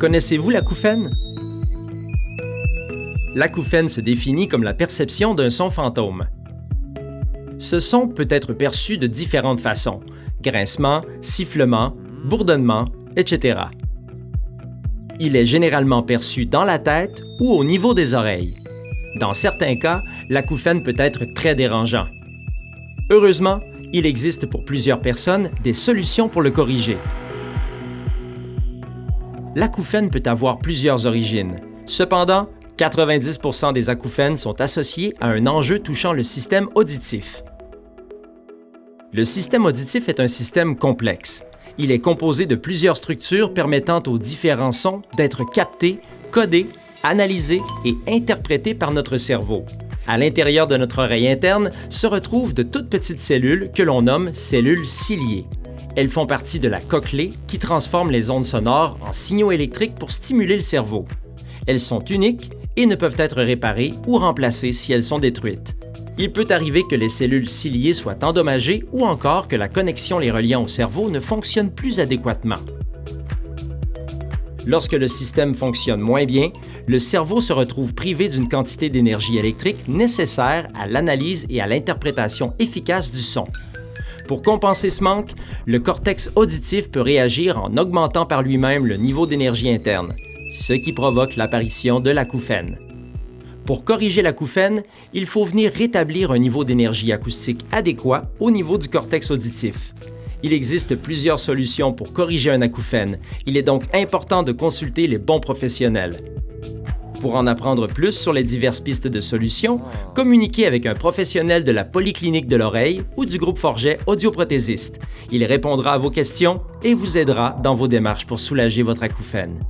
Connaissez-vous l'acouphène? L'acouphène se définit comme la perception d'un son fantôme. Ce son peut être perçu de différentes façons: grincement, sifflement, bourdonnement, etc. Il est généralement perçu dans la tête ou au niveau des oreilles. Dans certains cas, l'acouphène peut être très dérangeant. Heureusement, il existe pour plusieurs personnes des solutions pour le corriger. L'acouphène peut avoir plusieurs origines. Cependant, 90% des acouphènes sont associés à un enjeu touchant le système auditif. Le système auditif est un système complexe. Il est composé de plusieurs structures permettant aux différents sons d'être captés, codés, analysés et interprétés par notre cerveau. À l'intérieur de notre oreille interne se retrouvent de toutes petites cellules que l'on nomme cellules ciliées. Elles font partie de la cochlée qui transforme les ondes sonores en signaux électriques pour stimuler le cerveau. Elles sont uniques et ne peuvent être réparées ou remplacées si elles sont détruites. Il peut arriver que les cellules ciliées soient endommagées ou encore que la connexion les reliant au cerveau ne fonctionne plus adéquatement. Lorsque le système fonctionne moins bien, le cerveau se retrouve privé d'une quantité d'énergie électrique nécessaire à l'analyse et à l'interprétation efficace du son. Pour compenser ce manque, le cortex auditif peut réagir en augmentant par lui-même le niveau d'énergie interne, ce qui provoque l'apparition de l'acouphène. Pour corriger l'acouphène, il faut venir rétablir un niveau d'énergie acoustique adéquat au niveau du cortex auditif. Il existe plusieurs solutions pour corriger un acouphène. Il est donc important de consulter les bons professionnels. Pour en apprendre plus sur les diverses pistes de solutions, communiquez avec un professionnel de la Polyclinique de l'oreille ou du groupe Forget audioprothésiste. Il répondra à vos questions et vous aidera dans vos démarches pour soulager votre acouphène.